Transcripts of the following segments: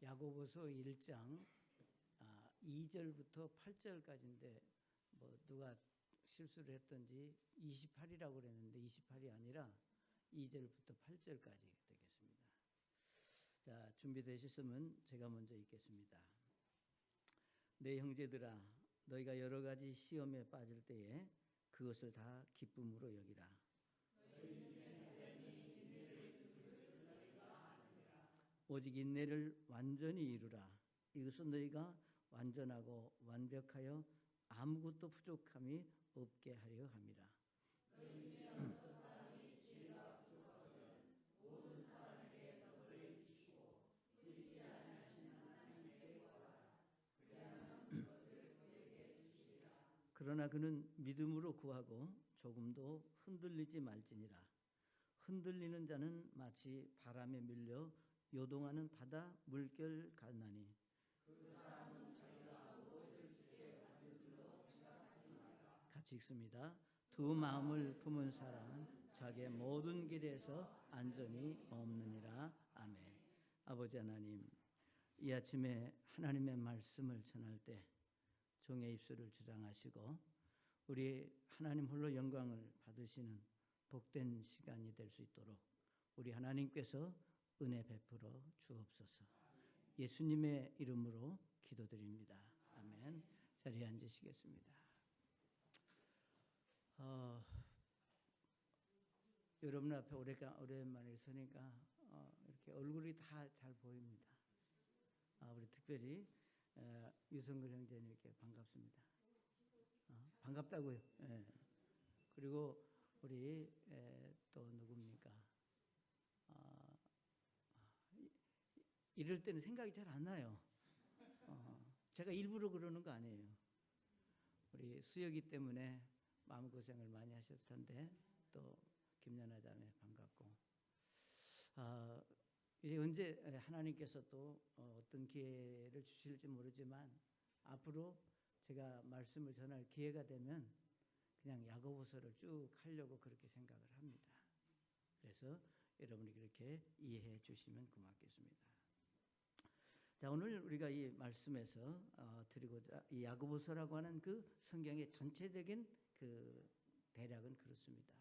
야고보서 1장 2절부터 8절까지인데 뭐 누가 실수를 했던지 28이라고 그랬는데 28이 아니라 2절부터 8절까지 되겠습니다. 자, 준비되셨으면 제가 먼저 읽겠습니다. 내 형제들아, 너희가 여러 가지 시험에 빠질 때에 그것을 다 기쁨으로 여기라. 오직 인내를 완전히 이루라. 이것은 너희가 완전하고 완벽하여 아무것도 부족함이 없게 하려 함이라. 그러나 그는 믿음으로 구하고 조금도 흔들리지 말지니라. 흔들리는 자는 마치 바람에 밀려 요동하는 바다 물결 같나니 같이 읽습니다. 두 마음을 품은 사람은 자기의 모든 길에서 안전이 없느니라. 아멘. 아버지 하나님, 이 아침에 하나님의 말씀을 전할 때 종의 입술을 주장하시고 우리 하나님 홀로 영광을 받으시는 복된 시간이 될 수 있도록 우리 하나님께서 은혜 베풀어 주옵소서. 예수님의 이름으로 기도드립니다. 아멘. 자리에 앉으시겠습니다. 여러분 앞에 오랜만에 서니까 이렇게 얼굴이 다 잘 보입니다. 우리 특별히 유성근 형제님께 반갑습니다. 반갑다고요. 예. 그리고 우리 또 누굽니까? 이럴 때는 생각이 잘 안 나요. 제가 일부러 그러는 거 아니에요. 우리 수혁이 때문에 마음고생을 많이 하셨을 텐데 또 김연아 자매 반갑고 이제 언제 하나님께서 또 어떤 기회를 주실지 모르지만 앞으로 제가 말씀을 전할 기회가 되면 그냥 야고보서를 쭉 하려고 그렇게 생각을 합니다. 그래서 여러분이 그렇게 이해해 주시면 고맙겠습니다. 자, 오늘 우리가 이 말씀에서 드리고자 이 야고보서라고 하는 그 성경의 전체적인 그 대략은 그렇습니다.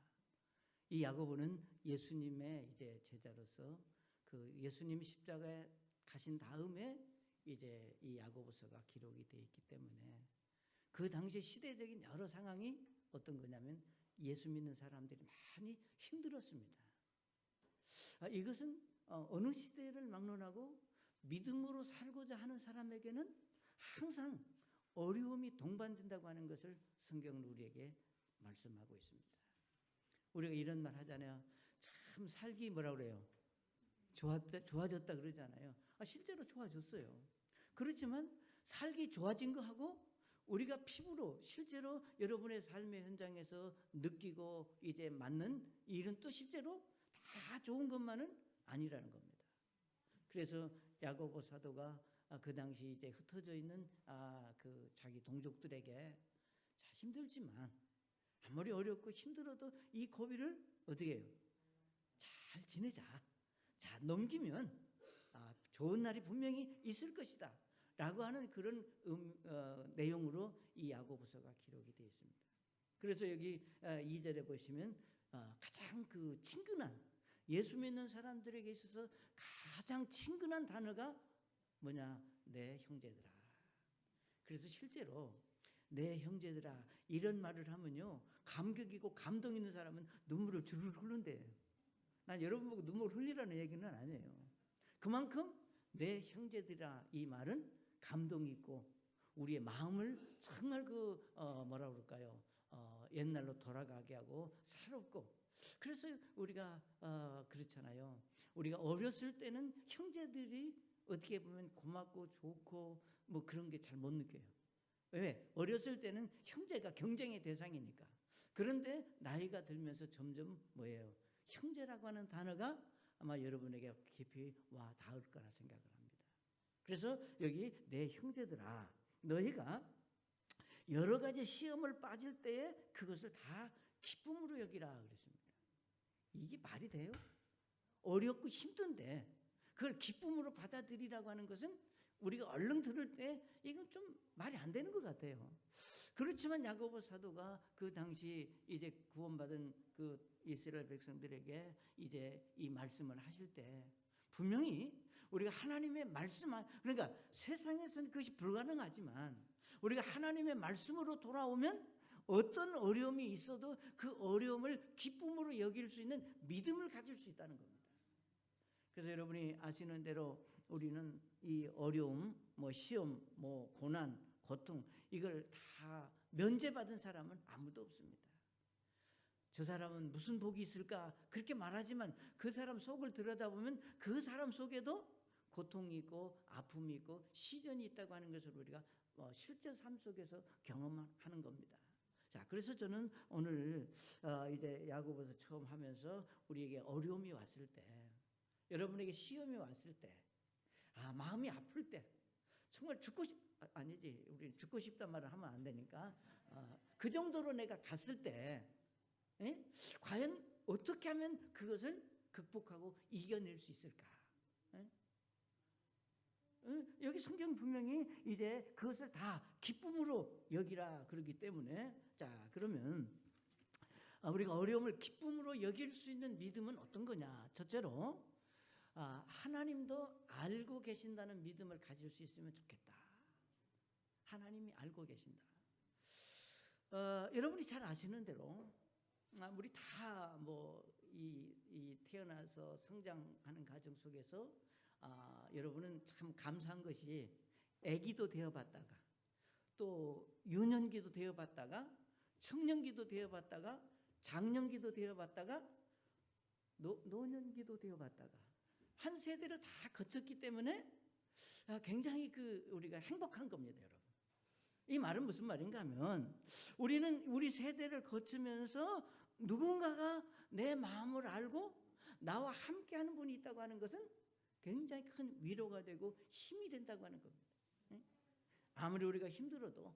이 야고보는 예수님의 이제 제자로서 그 예수님 십자가에 가신 다음에 이제 이 야고보서가 기록이 되어 있기 때문에 그 당시 시대적인 여러 상황이 어떤 거냐면 예수 믿는 사람들이 많이 힘들었습니다. 이것은 어느 시대를 막론하고 믿음으로 살고자 하는 사람에게는 항상 어려움이 동반된다고 하는 것을 성경은 우리에게 말씀하고 있습니다. 우리가 이런 말 하잖아요. 참 살기 뭐라 그래요? 좋아졌다 그러잖아요. 실제로 좋아졌어요. 그렇지만 살기 좋아진 거하고 우리가 피부로 실제로 여러분의 삶의 현장에서 느끼고 이제 맞는 일은 또 실제로 다 좋은 것만은 아니라는 겁니다. 그래서 야고보 사도가 그 당시 이제 흩어져 있는 그 자기 동족들에게 자, 힘들지만 아무리 어렵고 힘들어도 이 고비를 어떻게 해요? 잘 지내자. 자, 넘기면 좋은 날이 분명히 있을 것이다. 라고 하는 그런 내용으로 이 야고보서가 기록이 되어 있습니다. 그래서 여기 2절에 보시면 가장 그 친근한 예수 믿는 사람들에게 있어서 가장 친근한 단어가 뭐냐? 내 형제들아. 그래서 실제로 내 형제들아 이런 말을 하면요 감격이고 감동 있는 사람은 눈물을 주르르 흘린대요. 난 여러분 보고 눈물 흘리라는 얘기는 아니에요. 그만큼 내 형제들아 이 말은 감동이 있고 우리의 마음을 정말 뭐라 그럴까요? 옛날로 돌아가게 하고 새롭고 그래서 우리가 그렇잖아요. 우리가 어렸을 때는 형제들이 어떻게 보면 고맙고 좋고 뭐 그런 게 잘 못 느껴요. 왜? 어렸을 때는 형제가 경쟁의 대상이니까. 그런데 나이가 들면서 점점 뭐예요? 형제라고 하는 단어가 아마 여러분에게 깊이 와 닿을 거라 생각을 합니다. 그래서 여기 내 형제들아 너희가 여러 가지 시험을 빠질 때에 그것을 다 기쁨으로 여기라 그랬습니다. 이게 말이 돼요? 어렵고 힘든데 그걸 기쁨으로 받아들이라고 하는 것은 우리가 얼른 들을 때 이건 좀 말이 안 되는 것 같아요. 그렇지만 야고보 사도가 그 당시 이제 구원받은 그 이스라엘 백성들에게 이제 이 말씀을 하실 때 분명히 우리가 하나님의 말씀, 그러니까 세상에서는 그것이 불가능하지만 우리가 하나님의 말씀으로 돌아오면 어떤 어려움이 있어도 그 어려움을 기쁨으로 여길 수 있는 믿음을 가질 수 있다는 겁니다. 그래서 여러분이 아시는 대로 우리는 이 어려움, 뭐 시험, 뭐 고난, 고통 이걸 다 면제받은 사람은 아무도 없습니다. 저 사람은 무슨 복이 있을까 그렇게 말하지만 그 사람 속을 들여다보면 그 사람 속에도 고통이 있고 아픔이 있고 시련이 있다고 하는 것을 우리가 실제 삶 속에서 경험하는 겁니다. 자, 그래서 저는 오늘 이제 야고보서 처음 하면서 우리에게 어려움이 왔을 때, 여러분에게 시험이 왔을 때, 마음이 아플 때, 정말 아니지, 우리 죽고 싶단 말을 하면 안 되니까 그 정도로 내가 갔을 때 과연 어떻게 하면 그것을 극복하고 이겨낼 수 있을까? 여기 성경 분명히 이제 그것을 다 기쁨으로 여기라 그러기 때문에, 자, 그러면 우리가 어려움을 기쁨으로 여길 수 있는 믿음은 어떤 거냐? 첫째로 하나님도 알고 계신다는 믿음을 가질 수 있으면 좋겠다. 하나님이 알고 계신다. 여러분이 잘 아시는 대로 우리 다 이 태어나서 성장하는 과정 속에서 여러분은 참 감사한 것이 아기도 되어봤다가 또 유년기도 되어봤다가 청년기도 되어봤다가 장년기도 되어봤다가 노년기도 되어봤다가 한 세대를 다 거쳤기 때문에 굉장히 우리가 행복한 겁니다, 여러분. 이 말은 무슨 말인가 하면 우리는 우리 세대를 거치면서 누군가가 내 마음을 알고 나와 함께하는 분이 있다고 하는 것은 굉장히 큰 위로가 되고 힘이 된다고 하는 겁니다. 아무리 우리가 힘들어도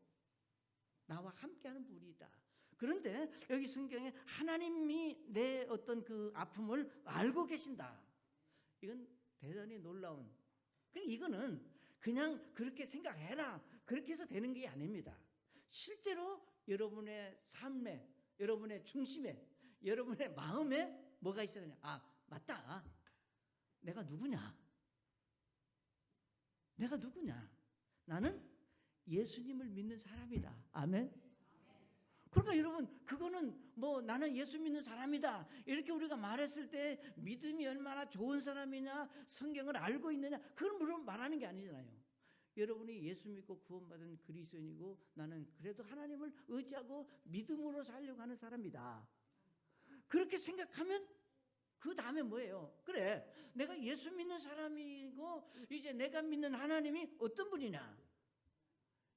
나와 함께하는 분이 있다. 그런데 여기 성경에 하나님이 내 어떤 그 아픔을 알고 계신다. 이건 대단히 놀라운. 이거는 그냥 그렇게 생각해라 그렇게 해서 되는 게 아닙니다. 실제로 여러분의 삶에, 여러분의 중심에, 여러분의 마음에 뭐가 있어야 되냐? 맞다. 내가 누구냐? 내가 누구냐? 나는 예수님을 믿는 사람이다. 아멘. 그러니까 여러분, 그거는 나는 예수 믿는 사람이다 이렇게 우리가 말했을 때 믿음이 얼마나 좋은 사람이냐, 성경을 알고 있느냐, 그걸 물론 말하는 게 아니잖아요. 여러분이 예수 믿고 구원받은 그리스도인이고 나는 그래도 하나님을 의지하고 믿음으로 살려고 하는 사람이다. 그렇게 생각하면 그 다음에 뭐예요? 그래, 내가 예수 믿는 사람이고 이제 내가 믿는 하나님이 어떤 분이냐?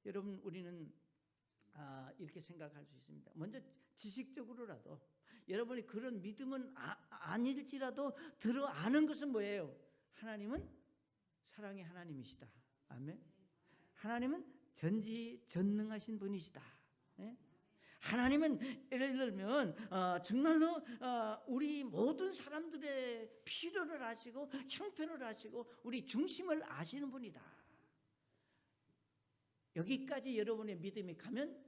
여러분, 우리는 이렇게 생각할 수 있습니다. 먼저 지식적으로라도 여러분이 그런 믿음은 아닐지라도 들어 아는 것은 뭐예요? 하나님은 사랑의 하나님이시다. 아멘. 하나님은 전지전능하신 분이시다. 하나님은 예를 들면 정말로 우리 모든 사람들의 필요를 아시고 형편을 아시고 우리 중심을 아시는 분이다. 여기까지 여러분의 믿음이 가면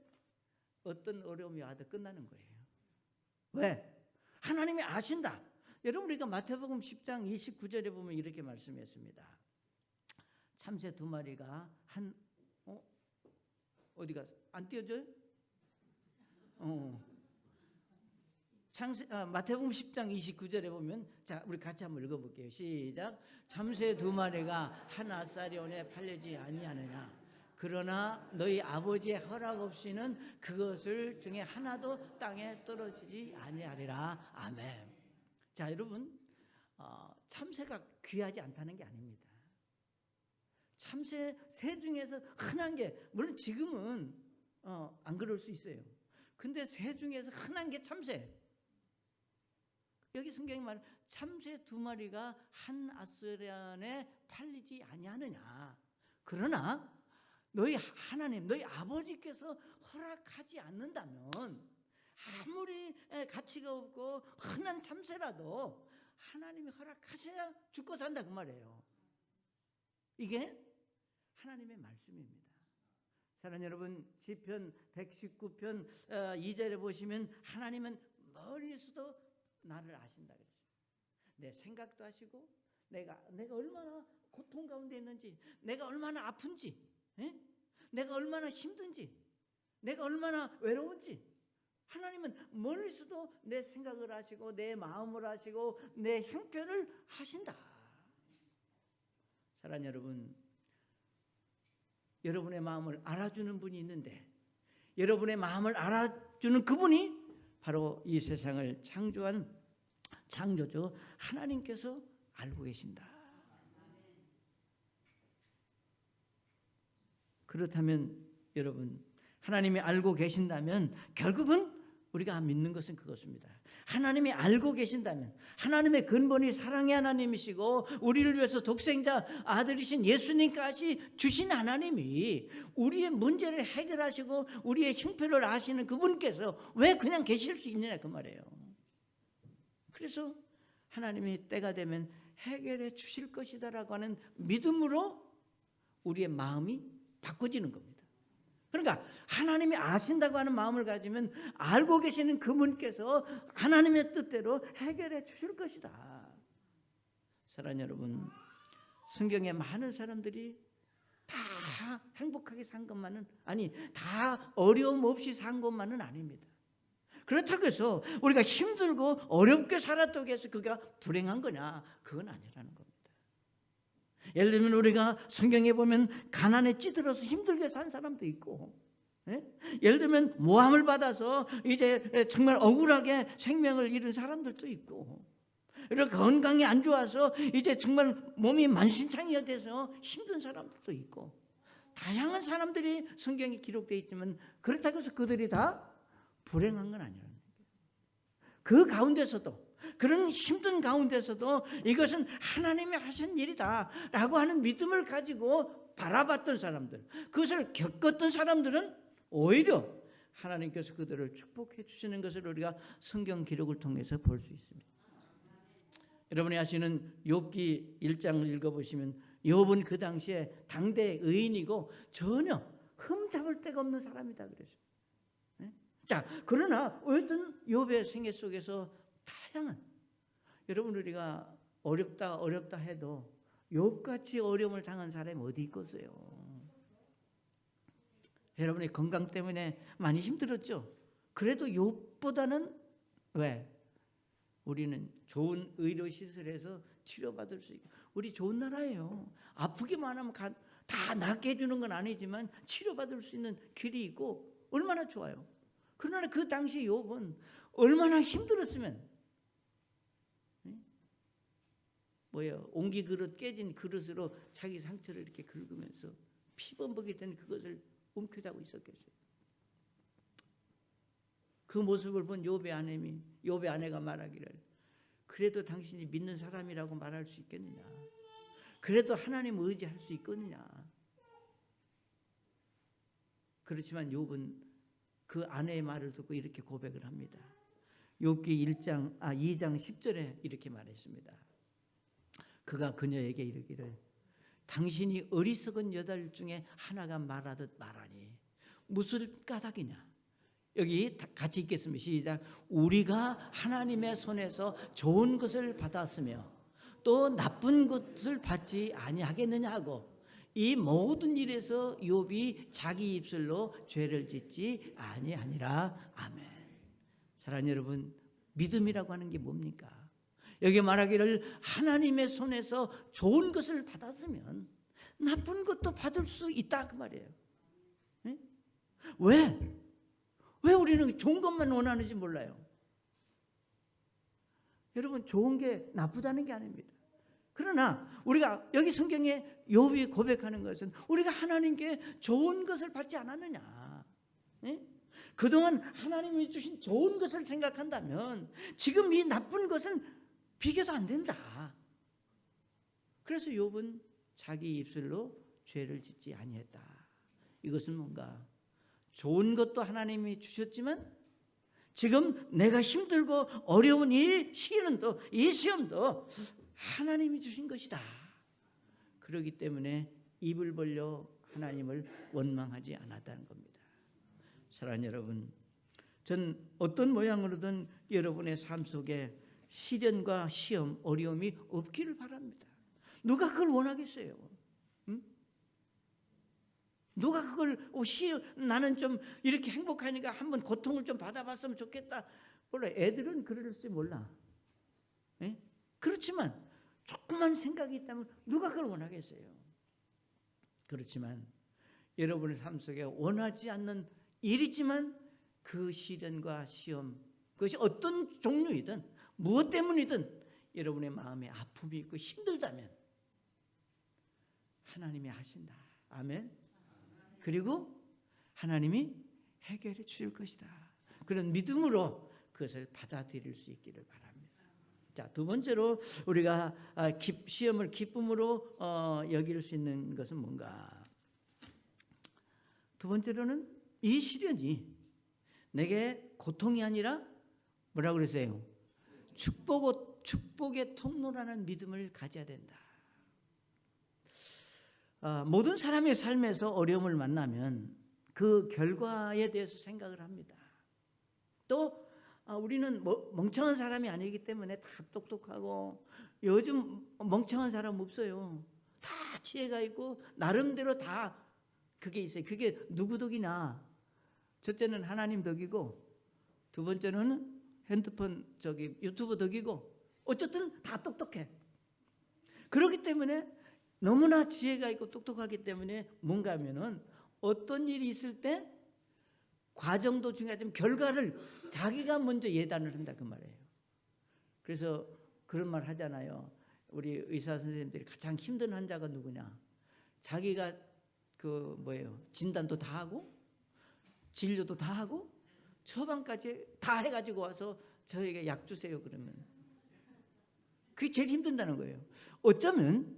어떤 어려움이 와도 끝나는 거예요. 왜? 하나님이 아신다. 여러분, 우리가 마태복음 10장 29절에 보면 이렇게 말씀했습니다. 참새 2마리가 어디 갔어? 안 띄워줘요? 마태복음 10장 29절에 보면, 자, 우리 같이 한번 읽어볼게요. 시작. 참새 2마리가 한 아사리온에 팔리지 아니하느냐? 그러나 너희 아버지의 허락 없이는 그것을 중에 하나도 땅에 떨어지지 아니하리라. 아멘. 자, 여러분, 참새가 귀하지 않다는 게 아닙니다. 참새 새 중에서 흔한 게, 물론 지금은 안 그럴 수 있어요. 근데 새 중에서 흔한 게 참새. 여기 성경이 말하는 참새 2마리가 한 아스리안에 팔리지 아니하느냐. 그러나 너희 하나님, 너희 아버지께서 허락하지 않는다면 아무리 가치가 없고 흔한 참새라도 하나님이 허락하셔야 죽고 산다 그 말이에요. 이게 하나님의 말씀입니다. 사랑하는 여러분, 시편 119편 2절에 보시면 하나님은 멀리서도 나를 아신다 그랬어요. 내 생각도 아시고 내가 얼마나 고통 가운데 있는지, 내가 얼마나 아픈지, 내가 얼마나 힘든지, 내가 얼마나 외로운지 하나님은 멀리서도 내 생각을 아시고 내 마음을 아시고 내 형편을 하신다. 사랑하는 여러분, 여러분의 마음을 알아주는 분이 있는데 여러분의 마음을 알아주는 그분이 바로 이 세상을 창조한 창조주 하나님께서 알고 계신다. 그렇다면 여러분, 하나님이 알고 계신다면 결국은 우리가 믿는 것은 그것입니다. 하나님이 알고 계신다면, 하나님의 근본이 사랑의 하나님이시고 우리를 위해서 독생자 아들이신 예수님까지 주신 하나님이 우리의 문제를 해결하시고 우리의 형편을 아시는 그분께서 왜 그냥 계실 수 있느냐 그 말이에요. 그래서 하나님이 때가 되면 해결해 주실 것이다라고 하는 믿음으로 우리의 마음이 바꿔지는 겁니다. 그러니까 하나님이 아신다고 하는 마음을 가지면 알고 계시는 그분께서 하나님의 뜻대로 해결해 주실 것이다. 사랑하는 여러분, 성경에 많은 사람들이 다 행복하게 산 것만은 다 어려움 없이 산 것만은 아닙니다. 그렇다고 해서 우리가 힘들고 어렵게 살았다고 해서 그가 불행한 거냐? 그건 아니라는 겁니다. 예를 들면 우리가 성경에 보면 가난에 찌들어서 힘들게 산 사람도 있고, 예를 들면 모함을 받아서 이제 정말 억울하게 생명을 잃은 사람들도 있고, 이렇게 건강이 안 좋아서 이제 정말 몸이 만신창이가 돼서 힘든 사람들도 있고, 다양한 사람들이 성경에 기록되어 있지만 그렇다고 해서 그들이 다 불행한 건 아니라는 거예요. 그 가운데서도, 그런 힘든 가운데서도 이것은 하나님이 하신 일이다 라고 하는 믿음을 가지고 바라봤던 사람들, 그것을 겪었던 사람들은 오히려 하나님께서 그들을 축복해 주시는 것을 우리가 성경 기록을 통해서 볼 수 있습니다. 여러분이 아시는 욥기 1장을 읽어보시면 욥은 그 당시에 당대 의인이고 전혀 흠잡을 데가 없는 사람이다 그랬어요. 자, 그러나 어떤 욥의 생애 속에서 다양한, 여러분 우리가 어렵다 해도 욥같이 어려움을 당한 사람이 어디 있겠어요? 여러분이 건강 때문에 많이 힘들었죠? 그래도 욥보다는 왜? 우리는 좋은 의료시설에서 치료받을 수 있고, 우리 좋은 나라예요. 아프기만 하면 다 낫게 해주는 건 아니지만 치료받을 수 있는 길이 있고 얼마나 좋아요. 그러나 그 당시 욥은 얼마나 힘들었으면, 옹기 그릇 깨진 그릇으로 자기 상처를 이렇게 긁으면서 피범벅이 된 그것을 움켜쥐고 있었겠어요. 그 모습을 본 욥의 아내가 말하기를, 그래도 당신이 믿는 사람이라고 말할 수 있겠느냐? 그래도 하나님 의지할 수 있겠느냐? 그렇지만 욥은 그 아내의 말을 듣고 이렇게 고백을 합니다. 욥기 2장 10절에 이렇게 말했습니다. 그가 그녀에게 이르기를, 당신이 어리석은 여덟 중에 하나가 말하듯 말하니 무슨 까닭이냐? 여기 같이 읽겠습니다. 시작. 우리가 하나님의 손에서 좋은 것을 받았으며 또 나쁜 것을 받지 아니하겠느냐 하고, 이 모든 일에서 욥이 자기 입술로 죄를 짓지 아니하니라. 아멘. 사랑하는 여러분, 믿음이라고 하는 게 뭡니까? 여기 말하기를 하나님의 손에서 좋은 것을 받았으면 나쁜 것도 받을 수 있다 그 말이에요. 왜 우리는 좋은 것만 원하는지 몰라요. 여러분, 좋은 게 나쁘다는 게 아닙니다. 그러나 우리가 여기 성경에 욥이 고백하는 것은 우리가 하나님께 좋은 것을 받지 않았느냐. 그동안 하나님이 주신 좋은 것을 생각한다면 지금 이 나쁜 것은 비교도 안 된다. 그래서 욥은 자기 입술로 죄를 짓지 아니했다. 이것은 뭔가? 좋은 것도 하나님이 주셨지만 지금 내가 힘들고 어려운 이 시련도, 이 시험도 하나님이 주신 것이다. 그렇기 때문에 입을 벌려 하나님을 원망하지 않았다는 겁니다. 사랑하는 여러분, 전 어떤 모양으로든 여러분의 삶 속에 시련과 시험, 어려움이 없기를 바랍니다. 누가 그걸 원하겠어요? 응? 누가 그걸 나는 좀 이렇게 행복하니까 한번 고통을 좀 받아봤으면 좋겠다. 몰라, 애들은 그럴지 몰라. 네? 그렇지만 조금만 생각이 있다면 누가 그걸 원하겠어요? 그렇지만 여러분의 삶 속에 원하지 않는 일이지만 그 시련과 시험, 그것이 어떤 종류이든 무엇 때문이든 여러분의 마음에 아픔이 있고 힘들다면 하나님이 하신다. 아멘. 그리고 하나님이 해결해 주실 것이다. 그런 믿음으로 그것을 받아들일 수 있기를 바랍니다. 자, 두 번째로 우리가 시험을 기쁨으로 여길 수 있는 것은 뭔가? 두 번째로는 이 시련이 내게 고통이 아니라 뭐라고 그랬어요? 축복의 통로라는 믿음을 가져야 된다. 모든 사람의 삶에서 어려움을 만나면 그 결과에 대해서 생각을 합니다. 또 우리는 멍청한 사람이 아니기 때문에 다 똑똑하고, 요즘 멍청한 사람 없어요. 다 지혜가 있고 나름대로 다 그게 있어요. 그게 누구 덕이나? 첫째는 하나님 덕이고, 두 번째는 핸드폰 유튜브 덕이고, 어쨌든 다 똑똑해. 그렇기 때문에 너무나 지혜가 있고 똑똑하기 때문에 뭔가 하면은 어떤 일이 있을 때 과정도 중요하지만 결과를 자기가 먼저 예단을 한다, 그 말이에요. 그래서 그런 말 하잖아요. 우리 의사 선생님들이 가장 힘든 환자가 누구냐? 자기가 진단도 다 하고 진료도 다 하고 처방까지 다 해가지고 와서 저에게 약 주세요 그러면 그게 제일 힘든다는 거예요. 어쩌면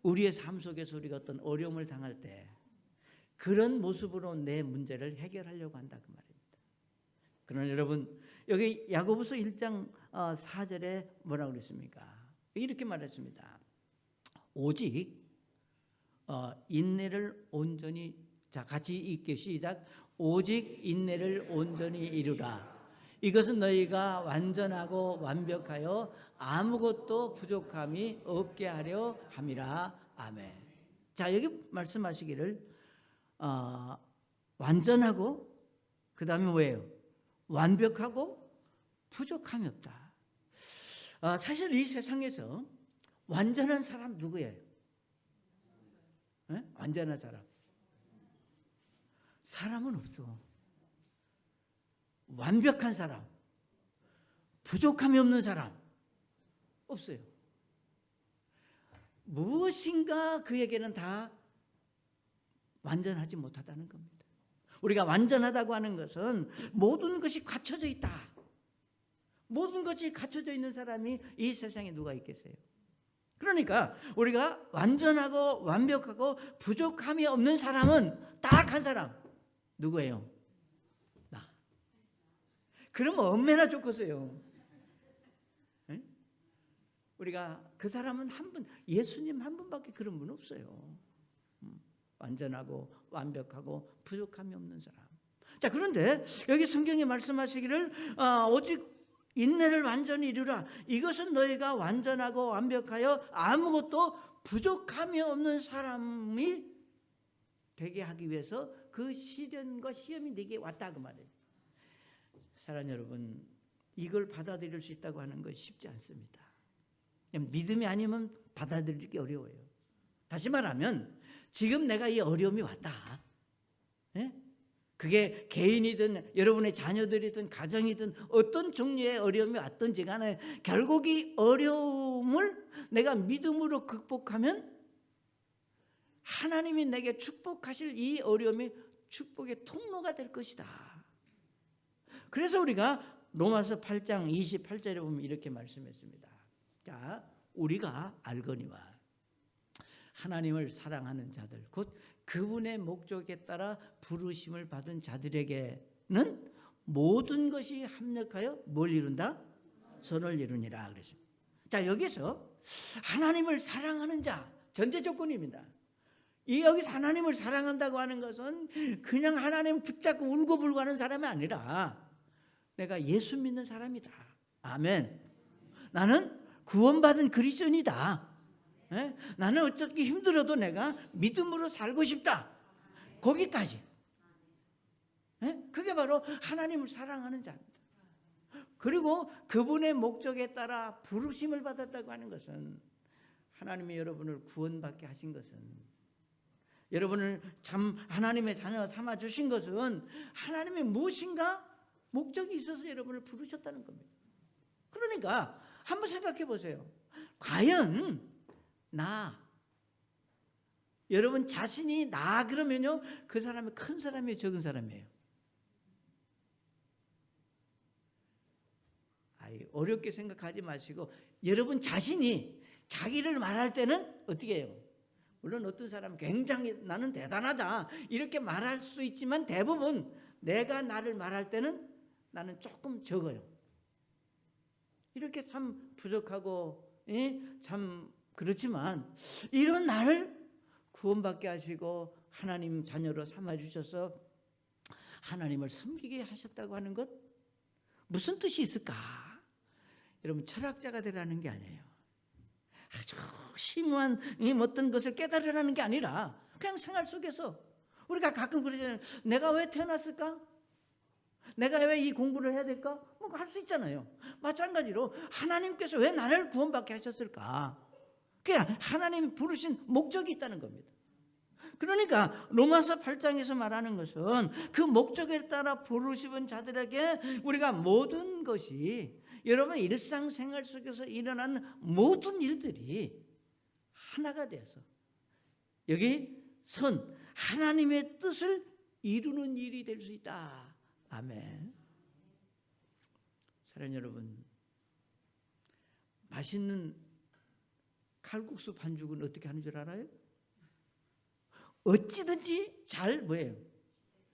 우리의 삶 속에서 우리가 어떤 어려움을 당할 때 그런 모습으로 내 문제를 해결하려고 한다, 그 말입니다. 그러나 여러분, 여기 야고보서 1장 4절에 뭐라고 그랬습니까? 이렇게 말했습니다. 오직 인내를 온전히, 자 같이 읽게 시작. 오직 인내를 온전히 이루라. 이것은 너희가 완전하고 완벽하여 아무것도 부족함이 없게 하려 함이라. 아멘. 자, 여기 말씀하시기를 완전하고 그 다음에 뭐예요? 완벽하고 부족함이 없다. 사실 이 세상에서 완전한 사람 누구예요? 네? 완전한 사람은 없어. 완벽한 사람, 부족함이 없는 사람 없어요. 무엇인가 그에게는 다 완전하지 못하다는 겁니다. 우리가 완전하다고 하는 것은 모든 것이 갖춰져 있다. 모든 것이 갖춰져 있는 사람이 이 세상에 누가 있겠어요? 그러니까 우리가 완전하고 완벽하고 부족함이 없는 사람은 딱 한 사람 누구예요? 나. 그러면 얼마나 좋겠어요. 네? 우리가 그 사람은 한 분, 예수님 한 분밖에 그런 분 없어요. 완전하고 완벽하고 부족함이 없는 사람. 자, 그런데 여기 성경에 말씀하시기를 오직 인내를 완전히 이루라. 이것은 너희가 완전하고 완벽하여 아무것도 부족함이 없는 사람이 되게 하기 위해서 그 시련과 시험이 내게 왔다, 그 말이에요. 사랑하는 여러분, 이걸 받아들일 수 있다고 하는 건 쉽지 않습니다. 믿음이 아니면 받아들이기 어려워요. 다시 말하면 지금 내가 이 어려움이 왔다. 예? 그게 개인이든 여러분의 자녀들이든 가정이든 어떤 종류의 어려움이 왔든지 간에 결국 이 어려움을 내가 믿음으로 극복하면 하나님이 내게 축복하실 이 어려움이 축복의 통로가 될 것이다. 그래서 우리가 로마서 8장 28절에 보면 이렇게 말씀했습니다. 자, 우리가 알거니와 하나님을 사랑하는 자들, 곧 그분의 목적에 따라 부르심을 받은 자들에게는 모든 것이 합력하여 뭘 이룬다? 선을 이루니라 그랬어요. 자, 여기서 하나님을 사랑하는 자, 전제 조건입니다. 이 여기서 하나님을 사랑한다고 하는 것은 그냥 하나님 붙잡고 울고불고 하는 사람이 아니라 내가 예수 믿는 사람이다. 아멘. 나는 구원받은 그리스도인이다. 예? 나는 어떻게 힘들어도 내가 믿음으로 살고 싶다. 거기까지. 예? 그게 바로 하나님을 사랑하는 자입니다. 그리고 그분의 목적에 따라 부르심을 받았다고 하는 것은 하나님이 여러분을 구원받게 하신 것은, 여러분을 참 하나님의 자녀 삼아 주신 것은 하나님의 무엇인가 목적이 있어서 여러분을 부르셨다는 겁니다. 그러니까 한번 생각해 보세요. 과연 여러분 자신이 그러면요, 그 사람이 큰 사람이에요, 적은 사람이에요? 어렵게 생각하지 마시고 여러분 자신이 자기를 말할 때는 어떻게 해요? 물론 어떤 사람은 굉장히 나는 대단하다 이렇게 말할 수 있지만 대부분 내가 나를 말할 때는 나는 조금 적어요. 이렇게 참 부족하고 참 그렇지만 이런 나를 구원받게 하시고 하나님 자녀로 삼아주셔서 하나님을 섬기게 하셨다고 하는 것, 무슨 뜻이 있을까? 여러분, 철학자가 되라는 게 아니에요. 아주 심오한 어떤 것을 깨달으라는 게 아니라 그냥 생활 속에서 우리가 가끔 그러잖아요. 내가 왜 태어났을까? 내가 왜 이 공부를 해야 될까? 뭐 할 수 있잖아요. 마찬가지로 하나님께서 왜 나를 구원받게 하셨을까? 그냥 하나님이 부르신 목적이 있다는 겁니다. 그러니까 로마서 8장에서 말하는 것은 그 목적에 따라 부르시는 자들에게 우리가 모든 것이, 여러분 일상생활 속에서 일어난 모든 일들이 하나가 돼서 여기 하나님의 뜻을 이루는 일이 될 수 있다. 아멘. 사랑하는 여러분, 맛있는 칼국수 반죽은 어떻게 하는 줄 알아요? 어찌든지 잘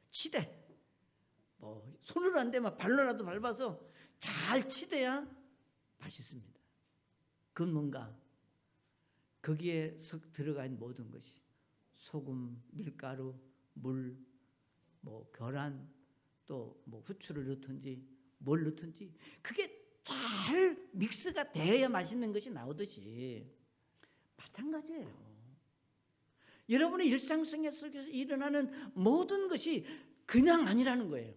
치대. 손으로 안 되면 발로라도 밟아서 잘 치대야 맛있습니다. 그건 뭔가 거기에 들어가 있는 모든 것이 소금, 밀가루, 물, 계란, 또 후추를 넣든지 뭘 넣든지 그게 잘 믹스가 돼야 맛있는 것이 나오듯이 마찬가지예요. 여러분의 일상생활 속에서 일어나는 모든 것이 그냥 아니라는 거예요.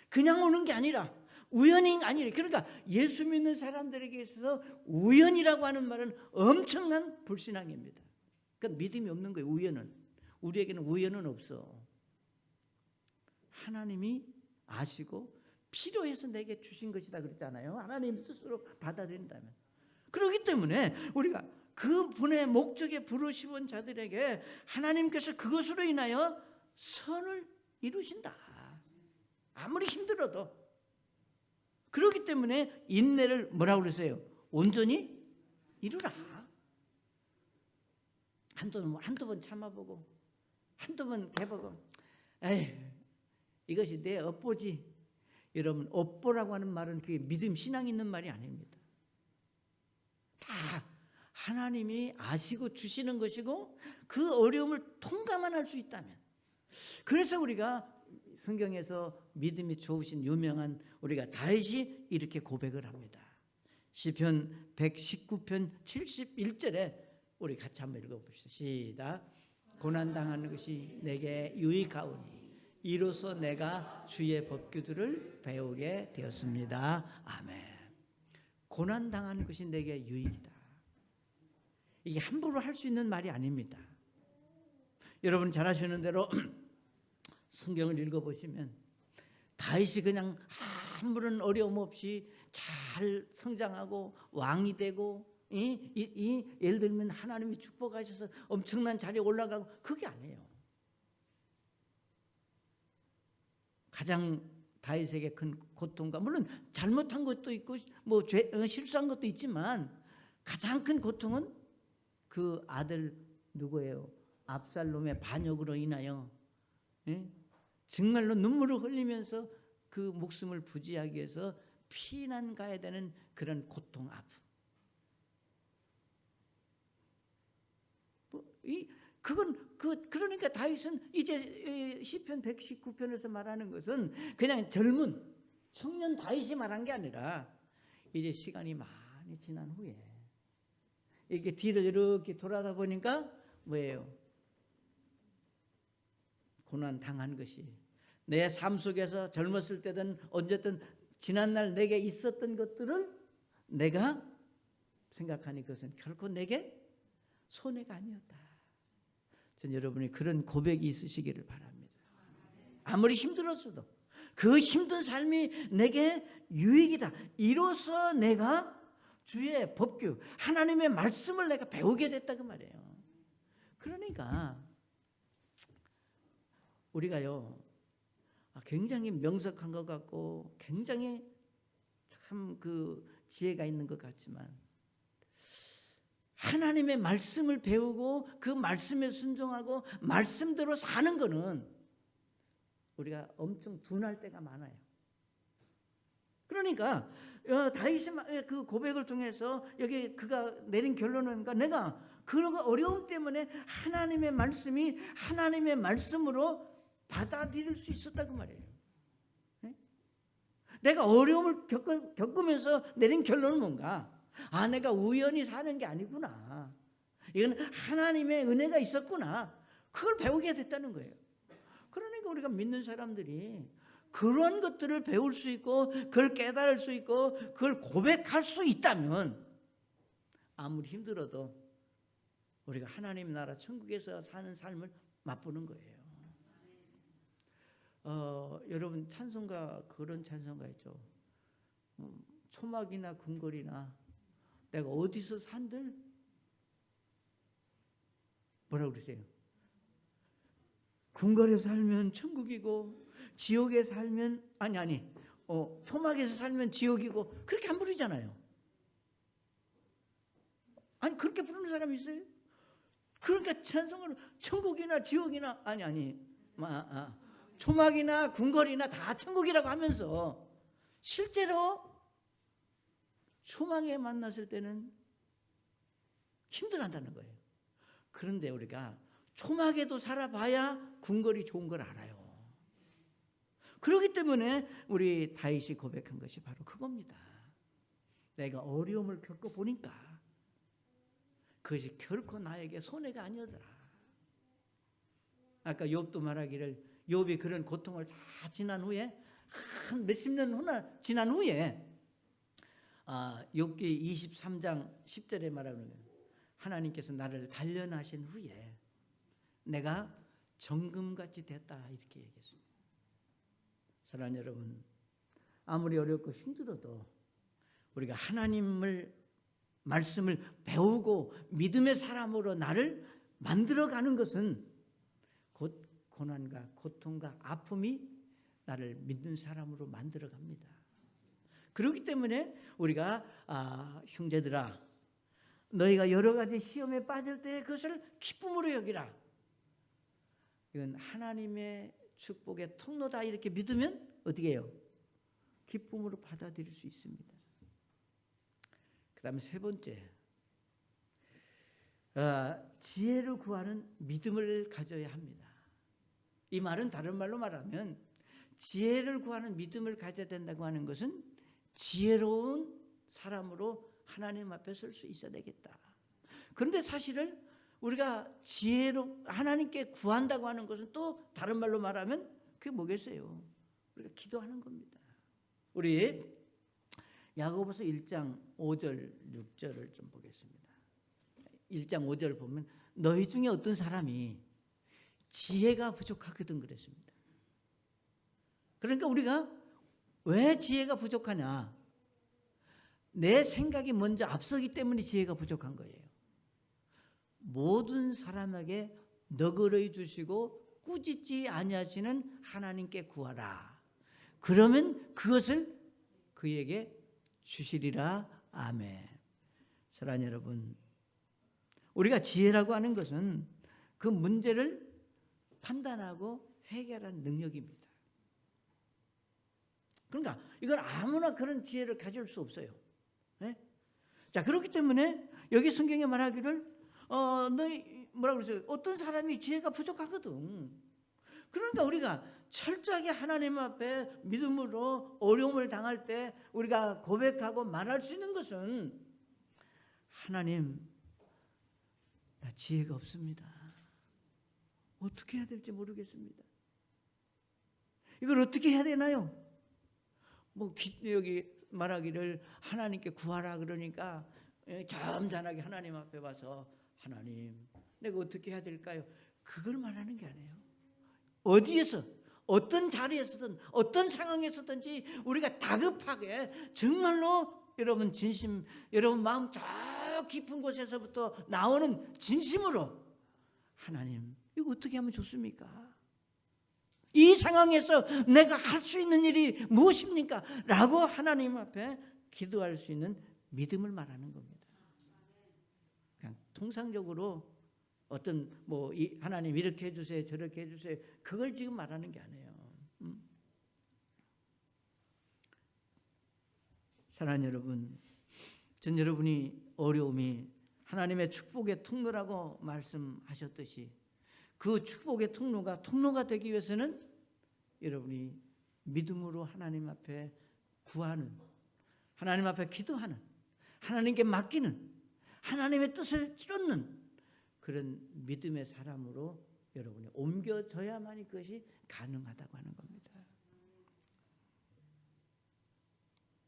그냥 오는 게 아니라 우연이 아니라, 그러니까 예수 믿는 사람들에게 있어서 우연이라고 하는 말은 엄청난 불신앙입니다. 그러니까 믿음이 없는 거예요. 우리에게는 우연은 없어. 하나님이 아시고 필요해서 내게 주신 것이다 그랬잖아요. 하나님 뜻으로 받아들인다면. 그렇기 때문에 우리가 그 분의 목적에 부르시는 자들에게 하나님께서 그것으로 인하여 선을 이루신다. 아무리 힘들어도. 그렇기 때문에 인내를 뭐라고 그러세요? 온전히 이루라. 한두 번 참아보고 한두 번 해보고 이것이 내 업보지. 여러분, 업보라고 하는 말은 그게 믿음, 신앙 있는 말이 아닙니다. 다 하나님이 아시고 주시는 것이고 그 어려움을 통과만 할 수 있다면. 그래서 우리가 성경에서 믿음이 좋으신 유명한 우리가 다윗이 이렇게 고백을 합니다. 시편 119편 71절에 우리 같이 한번 읽어봅시다. 시작. 고난당하는 것이 내게 유익하오니 이로써 내가 주의 법규들을 배우게 되었습니다. 아멘. 고난당하는 것이 내게 유익이다. 이게 함부로 할 수 있는 말이 아닙니다. 여러분 잘 아시는 대로 성경을 읽어보시면 다윗이 그냥 아무런 어려움 없이 잘 성장하고 왕이 되고 예를 들면 하나님이 축복하셔서 엄청난 자리에 올라가고 그게 아니에요. 가장 다윗에게 큰 고통과, 물론 잘못한 것도 있고 실수한 것도 있지만 가장 큰 고통은 그 아들 누구예요? 압살롬의 반역으로 인하여 정말로 눈물을 흘리면서 그 목숨을 부지하기 위해서 피난 가야 되는 그런 고통, 아픔. 그러니까 다윗은 이제 시편 119편에서 말하는 것은 그냥 젊은 청년 다윗이 말한 게 아니라 이제 시간이 많이 지난 후에 이렇게 뒤를 이렇게 돌아다 보니까 뭐예요? 고난 당한 것이 내 삶 속에서 젊었을 때든 언제든 지난날 내게 있었던 것들을 내가 생각하니 그것은 결코 내게 손해가 아니었다. 전 여러분이 그런 고백이 있으시기를 바랍니다. 아무리 힘들었어도 그 힘든 삶이 내게 유익이다. 이로써 내가 주의 법규, 하나님의 말씀을 내가 배우게 됐다 그 말이에요. 그러니까 우리가요 굉장히 명석한 것 같고 굉장히 참 그 지혜가 있는 것 같지만 하나님의 말씀을 배우고 그 말씀에 순종하고 말씀대로 사는 거는 우리가 엄청 둔할 때가 많아요. 그러니까 다윗의 그 고백을 통해서 여기 그가 내린 결론은 내가 그런 어려움 때문에 하나님의 말씀이 하나님의 말씀으로 받아들일 수 있었다고 말이에요. 내가 어려움을 겪으면서 내린 결론은 뭔가? 내가 우연히 사는 게 아니구나. 이건 하나님의 은혜가 있었구나. 그걸 배우게 됐다는 거예요. 그러니까 우리가 믿는 사람들이 그런 것들을 배울 수 있고 그걸 깨달을 수 있고 그걸 고백할 수 있다면 아무리 힘들어도 우리가 하나님 나라 천국에서 사는 삶을 맛보는 거예요. 여러분 찬송가 그런 찬송가 있죠. 초막이나 궁궐이나 내가 어디서 산들 뭐라고 그러세요? 궁궐에 살면 천국이고 지옥에 살면 초막에서 살면 지옥이고 그렇게 안 부르잖아요. 아니 그렇게 부르는 사람이 있어요? 그러니까 찬송을 천국이나 지옥이나 초막이나 궁궐이나 다 천국이라고 하면서 실제로 초막에 만났을 때는 힘들어한다는 거예요. 그런데 우리가 초막에도 살아봐야 궁궐이 좋은 걸 알아요. 그렇기 때문에 우리 다윗이 고백한 것이 바로 그겁니다. 내가 어려움을 겪어보니까 그것이 결코 나에게 손해가 아니더라. 아까 욥도 말하기를 욥이 그런 고통을 다 지난 후에 한 몇십 년 지난 후에 욥기 23장 10절에 말하는 거예요. 하나님께서 나를 단련하신 후에 내가 정금같이 됐다 이렇게 얘기했습니다. 사랑하는 여러분, 아무리 어렵고 힘들어도 우리가 하나님을 말씀을 배우고 믿음의 사람으로 나를 만들어가는 것은 곧 고난과 고통과 아픔이 나를 믿는 사람으로 만들어갑니다. 그렇기 때문에 우리가 형제들아 너희가 여러 가지 시험에 빠질 때 그것을 기쁨으로 여기라. 이건 하나님의 축복의 통로다 이렇게 믿으면 어떻게 해요? 기쁨으로 받아들일 수 있습니다. 그 다음에 세 번째, 지혜를 구하는 믿음을 가져야 합니다. 이 말은 다른 말로 말하면 지혜를 구하는 믿음을 가져야 된다고 하는 것은 지혜로운 사람으로 하나님 앞에 설 수 있어야 되겠다. 그런데 사실은 우리가 지혜로 하나님께 구한다고 하는 것은 또 다른 말로 말하면 그게 뭐겠어요? 우리가 기도하는 겁니다. 우리 야고보서 1장 5절 6절을 좀 보겠습니다. 1장 5절 보면 너희 중에 어떤 사람이 지혜가 부족하거든 그랬습니다. 그러니까 우리가 왜 지혜가 부족하냐? 내 생각이 먼저 앞서기 때문에 지혜가 부족한 거예요. 모든 사람에게 너그러이 주시고 꾸짖지 아니하시는 하나님께 구하라. 그러면 그것을 그에게 주시리라. 아멘. 사랑하는 여러분, 우리가 지혜라고 하는 것은 그 문제를 판단하고 해결하는 능력입니다. 그러니까 이건 아무나 그런 지혜를 가질 수 없어요. 네? 자, 그렇기 때문에 여기 성경에 말하기를 너희 뭐라 그러죠? 어떤 사람이 지혜가 부족하거든. 그러니까 우리가 철저하게 하나님 앞에 믿음으로 어려움을 당할 때 우리가 고백하고 말할 수 있는 것은 하나님, 나 지혜가 없습니다. 어떻게 해야 될지 모르겠습니다. 이걸 어떻게 해야 되나요? 여기 말하기를 하나님께 구하라 그러니까 점잖하게 하나님 앞에 와서 하나님, 내가 어떻게 해야 될까요? 그걸 말하는 게 아니에요. 어디에서 어떤 자리에서든 어떤 상황에서든지 우리가 다급하게 정말로 여러분 진심, 여러분 마음 저 깊은 곳에서부터 나오는 진심으로 하나님, 이거 어떻게 하면 좋습니까? 이 상황에서 내가 할 수 있는 일이 무엇입니까? 라고 하나님 앞에 기도할 수 있는 믿음을 말하는 겁니다. 그냥 통상적으로 어떤 하나님 이렇게 해주세요, 저렇게 해주세요, 그걸 지금 말하는 게 아니에요. 사랑하는 여러분, 전 여러분이 어려움이 하나님의 축복의 통로라고 말씀하셨듯이 그 축복의 통로가 되기 위해서는 여러분이 믿음으로 하나님 앞에 구하는, 하나님 앞에 기도하는, 하나님께 맡기는, 하나님의 뜻을 쫓는 그런 믿음의 사람으로 여러분이 옮겨져야만이 그것이 가능하다고 하는 겁니다.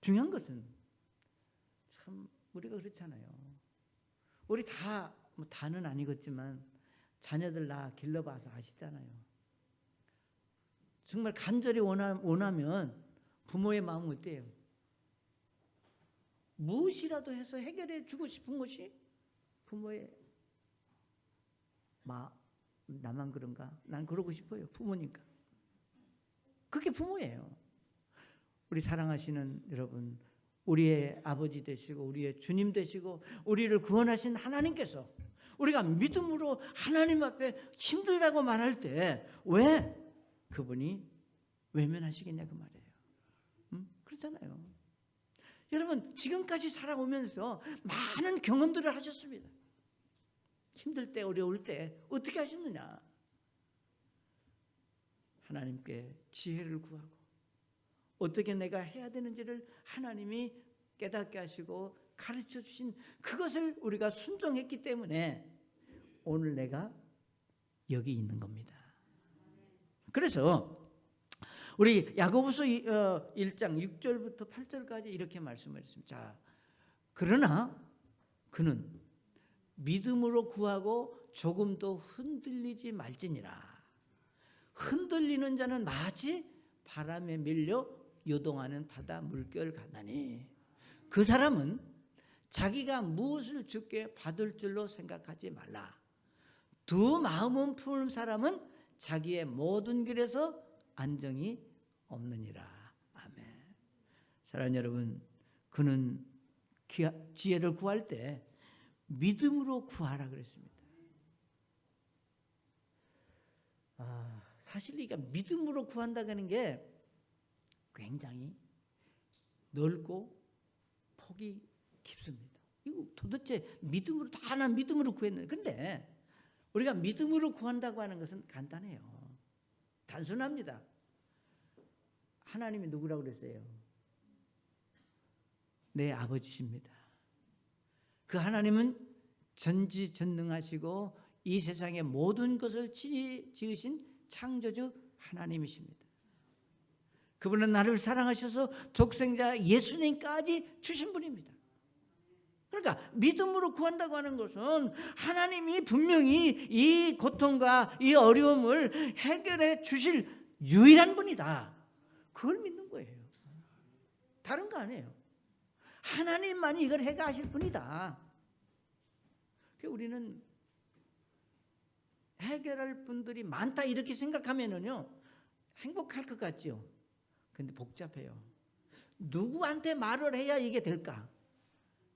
중요한 것은 참 우리가 그렇잖아요. 우리 다는 아니겠지만 자녀들 나 길러봐서 아시잖아요. 정말 간절히 원하면 부모의 마음은 어때요? 무엇이라도 해서 해결해 주고 싶은 것이 부모의 나만 그런가? 난 그러고 싶어요. 부모니까. 그게 부모예요. 우리 사랑하시는 여러분, 우리의 아버지 되시고 우리의 주님 되시고 우리를 구원하신 하나님께서 우리가 믿음으로 하나님 앞에 힘들다고 말할 때 왜 그분이 외면하시겠냐 그 말이에요. 그렇잖아요. 여러분, 지금까지 살아오면서 많은 경험들을 하셨습니다. 힘들 때, 어려울 때 어떻게 하셨느냐? 하나님께 지혜를 구하고 어떻게 내가 해야 되는지를 하나님이 깨닫게 하시고 가르쳐 주신 그것을 우리가 순종했기 때문에 오늘 내가 여기 있는 겁니다. 그래서 우리 야고보서 1장 6절부터 8절까지 이렇게 말씀을 했습니다. 자, 그러나 그는 믿음으로 구하고 조금도 흔들리지 말지니라. 흔들리는 자는 마치 바람에 밀려 요동하는 바다 물결 같나니 그 사람은 자기가 무엇을 주께 받을 줄로 생각하지 말라. 두 마음은 푸른 사람은 자기의 모든 길에서 안정이 없느니라. 아멘. 사랑하는 여러분, 그는 지혜를 구할 때 믿음으로 구하라 그랬습니다. 사실 이게 믿음으로 구한다는 게 굉장히 넓고 폭이 깊습니다. 이거 도대체 믿음으로 다 하나 믿음으로 구했는데, 근데 우리가 믿음으로 구한다고 하는 것은 간단해요. 단순합니다. 하나님이 누구라고 그랬어요? 내 아버지십니다. 그 하나님은 전지전능하시고 이 세상의 모든 것을 지으신 창조주 하나님이십니다. 그분은 나를 사랑하셔서 독생자 예수님까지 주신 분입니다. 그러니까 믿음으로 구한다고 하는 것은 하나님이 분명히 이 고통과 이 어려움을 해결해 주실 유일한 분이다. 그걸 믿는 거예요. 다른 거 아니에요. 하나님만이 이걸 해결하실 분이다. 우리는 해결할 분들이 많다 이렇게 생각하면은요 행복할 것 같죠. 근데 복잡해요. 누구한테 말을 해야 이게 될까?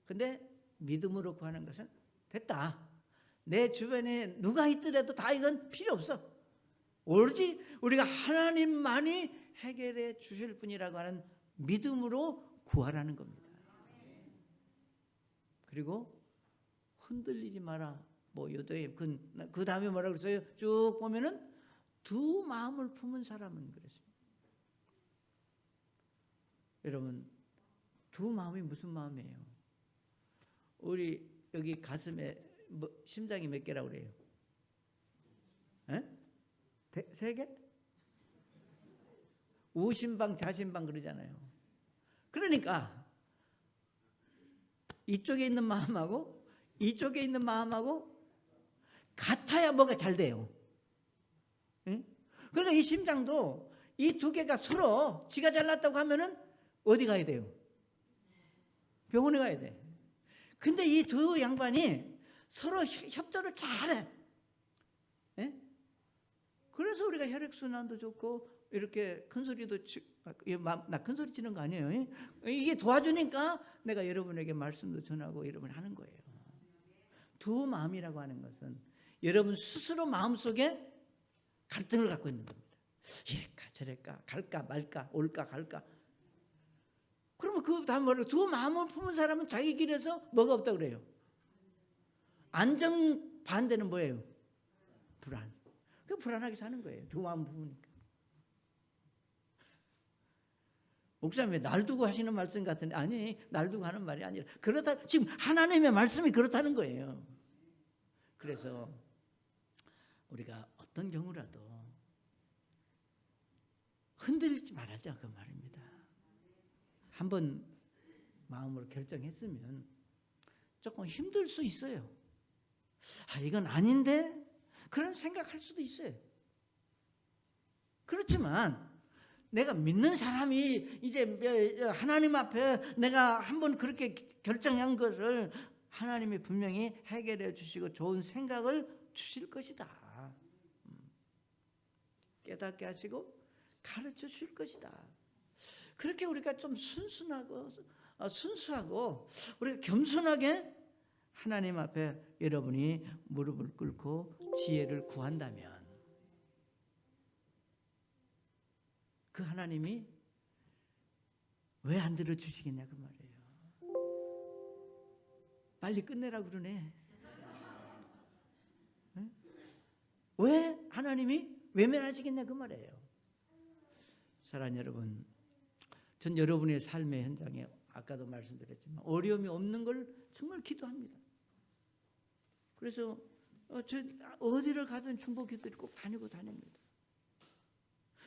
근데 믿음으로 구하는 것은 됐다. 내 주변에 누가 있더라도 다 이건 필요 없어. 오로지 우리가 하나님만이 해결해 주실 분이라고 하는 믿음으로 구하라는 겁니다. 그리고 흔들리지 마라. 뭐 요도에 그 다음에 뭐라 그랬어요? 쭉 보면은 두 마음을 품은 사람은 그랬습니다. 여러분, 두 마음이 무슨 마음이에요? 우리 여기 가슴에 심장이 몇 개라고 그래요? 에? 세 개? 우심방 좌심방 그러잖아요. 그러니까 이쪽에 있는 마음하고 이쪽에 있는 마음하고 같아야 뭐가 잘 돼요. 응? 그러니까 이 심장도 이 두 개가 서로 지가 잘났다고 하면은 어디 가야 돼요? 병원에 가야 돼. 근데 이 두 양반이 서로 협조를 잘해. 예? 그래서 우리가 혈액순환도 좋고 이렇게 큰 소리도 나 큰 소리 치는 거 아니에요. 이게 도와주니까 내가 여러분에게 말씀도 전하고 여러분 하는 거예요. 두 마음이라고 하는 것은 여러분 스스로 마음속에 갈등을 갖고 있는 겁니다. 이럴까 저럴까 갈까 말까 올까 갈까. 그러면 그 다음 뭐라고? 두 마음을 품은 사람은 자기 길에서 뭐가 없다고 그래요? 안정 반대는 뭐예요? 불안. 그 불안하게 사는 거예요. 두 마음 품으니까. 목사님 왜 날 두고 하시는 말씀 같은데 아니 날 두고 하는 말이 아니라 그렇다 지금 하나님의 말씀이 그렇다는 거예요. 그래서 우리가 어떤 경우라도 흔들리지 말아자 그 말입니다. 한번 마음으로 결정했으면 조금 힘들 수 있어요. 아 이건 아닌데 그런 생각할 수도 있어요. 그렇지만 내가 믿는 사람이 이제 하나님 앞에 내가 한번 그렇게 결정한 것을 하나님이 분명히 해결해 주시고 좋은 생각을 주실 것이다. 깨닫게 하시고 가르쳐 주실 것이다. 그렇게 우리가 좀 순수하고 우리가 겸손하게 하나님 앞에 여러분이 무릎을 꿇고 지혜를 구한다면 그 하나님이 왜 안 들어주시겠냐 그 말이에요. 빨리 끝내라 그러네. 네? 왜 하나님이 외면하시겠냐 그 말이에요. 사랑하는 여러분, 전 여러분의 삶의 현장에 아까도 말씀드렸지만 어려움이 없는 걸 정말 기도합니다. 그래서 저 어디를 가든 중보 기도를 꼭 다닙니다.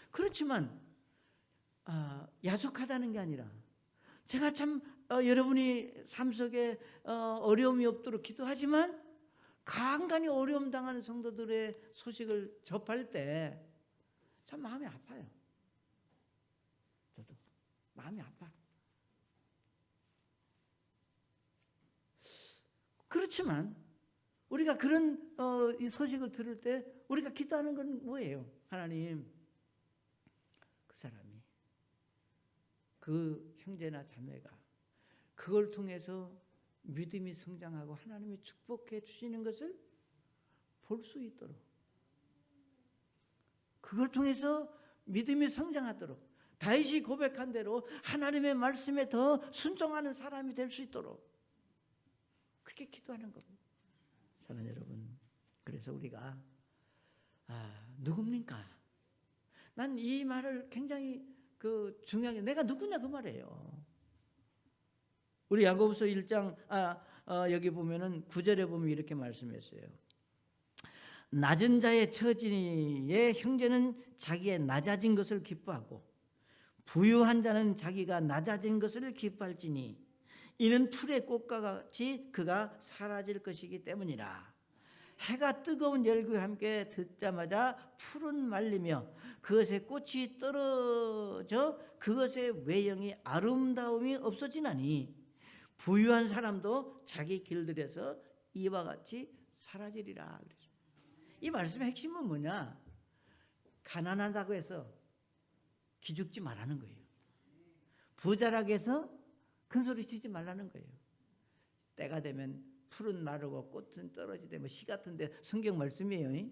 그렇지만 야속하다는 게 아니라 제가 참 여러분이 삶 속에 어려움이 없도록 기도하지만 간간히 어려움 당하는 성도들의 소식을 접할 때 참 마음이 아파요. 저도 마음이 아파. 그렇지만 우리가 그런 이 소식을 들을 때 우리가 기도하는 건 뭐예요? 하나님, 그 사람이 그 형제나 자매가 그걸 통해서 믿음이 성장하고 하나님이 축복해 주시는 것을 볼 수 있도록 그걸 통해서 믿음이 성장하도록 다윗이 고백한 대로 하나님의 말씀에 더 순종하는 사람이 될 수 있도록 그렇게 기도하는 겁니다. 사랑하는 여러분, 그래서 우리가 누굽니까? 난 이 말을 굉장히 중요하게 내가 누구냐 그 말이에요. 우리 야고보서 1장 여기 보면은 9절에 보면 이렇게 말씀했어요. 낮은 자의 처지의 형제는 자기의 낮아진 것을 기뻐하고 부유한 자는 자기가 낮아진 것을 기뻐할지니 이는 풀의 꽃과 같이 그가 사라질 것이기 때문이라. 해가 뜨거운 열기와 함께 듣자마자 풀은 말리며 그것의 꽃이 떨어져 그것의 외형이 아름다움이 없어지나니 부유한 사람도 자기 길들에서 이와 같이 사라지리라. 이 말씀의 핵심은 뭐냐? 가난하다고 해서 기죽지 말라는 거예요. 부자라고 해서 큰 소리 치지 말라는 거예요. 때가 되면 풀은 마르고 꽃은 떨어지되 뭐 시 같은데 성경 말씀이에요. 예.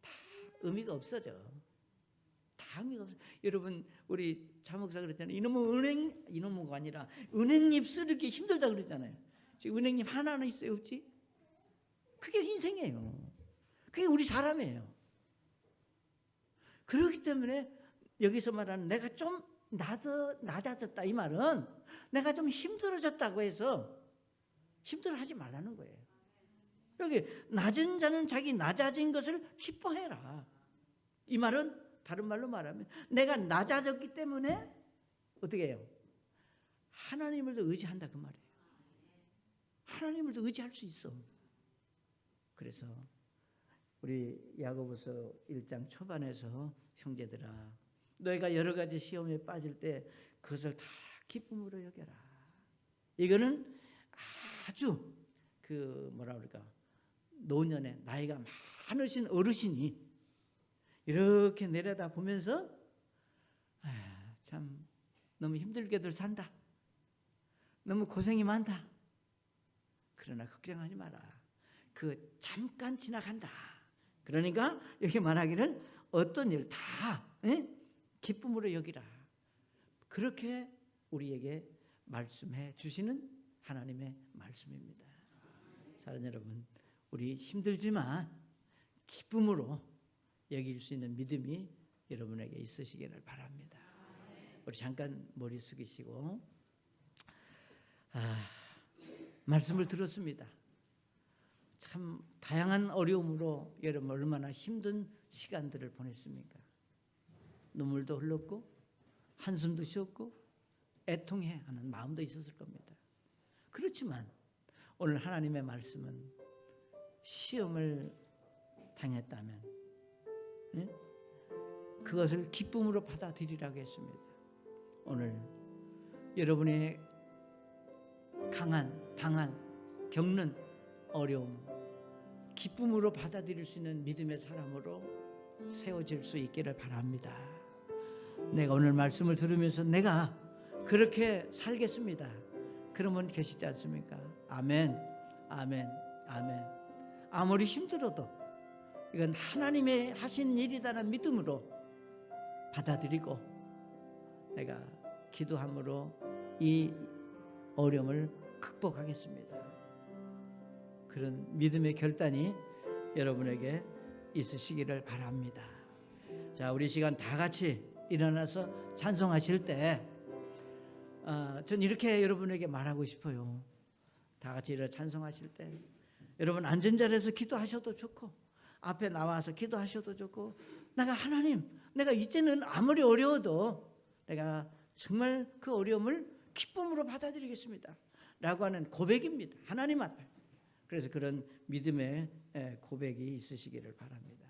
다 의미가 없어져. 다 의미가 없어. 여러분 우리 자목사 그랬잖아요. 이놈은 아니라 은행잎 쓰기 힘들다 그랬잖아요. 지금 은행잎 하나는 있어요, 없지? 그게 인생이에요. 그게 우리 사람이에요. 그렇기 때문에 여기서 말하는 내가 좀 낮아졌다 이 말은 내가 좀 힘들어졌다고 해서 힘들어하지 말라는 거예요. 여기 낮은 자는 자기 낮아진 것을 기뻐해라. 이 말은 다른 말로 말하면 내가 낮아졌기 때문에 어떻게 해요? 하나님을 더 의지한다 그 말이에요. 하나님을 더 의지할 수 있어. 그래서 우리 야고보서 1장 초반에서 형제들아 너희가 여러 가지 시험에 빠질 때 그것을 다 기쁨으로 여겨라. 이거는 아주 그 뭐라 그럴까 노년에 나이가 많으신 어르신이 이렇게 내려다 보면서 참 너무 힘들게들 산다. 너무 고생이 많다. 그러나 걱정하지 마라. 그 잠깐 지나간다. 그러니까 여기 말하기를 어떤 일 다 기쁨으로 여기라. 그렇게 우리에게 말씀해 주시는 하나님의 말씀입니다. 사랑하는 여러분, 우리 힘들지만 기쁨으로 여길 수 있는 믿음이 여러분에게 있으시기를 바랍니다. 우리 잠깐 머리 숙이시고 말씀을 들었습니다. 참 다양한 어려움으로 여러분 얼마나 힘든 시간들을 보냈습니까? 눈물도 흘렀고 한숨도 쉬었고 애통해하는 마음도 있었을 겁니다. 그렇지만 오늘 하나님의 말씀은 시험을 당했다면 그것을 기쁨으로 받아들이라고 했습니다. 오늘 여러분의 겪는 어려움 기쁨으로 받아들일 수 있는 믿음의 사람으로 세워질 수 있기를 바랍니다. 내가 오늘 말씀을 들으면서 내가 그렇게 살겠습니다. 그런 분 계시지 않습니까? 아멘, 아멘, 아멘. 아무리 힘들어도 이건 하나님의 하신 일이다라는 믿음으로 받아들이고 내가 기도함으로 이 어려움을 극복하겠습니다. 그런 믿음의 결단이 여러분에게 있으시기를 바랍니다. 자, 우리 시간 다 같이 일어나서 찬송하실 때 전 이렇게 여러분에게 말하고 싶어요. 다 같이 일어나 찬송하실 때 여러분 앉은 자리에서 기도하셔도 좋고 앞에 나와서 기도하셔도 좋고 내가 이제는 아무리 어려워도 내가 정말 그 어려움을 기쁨으로 받아들이겠습니다 라고 하는 고백입니다. 하나님 앞에. 그래서 그런 믿음의 고백이 있으시기를 바랍니다.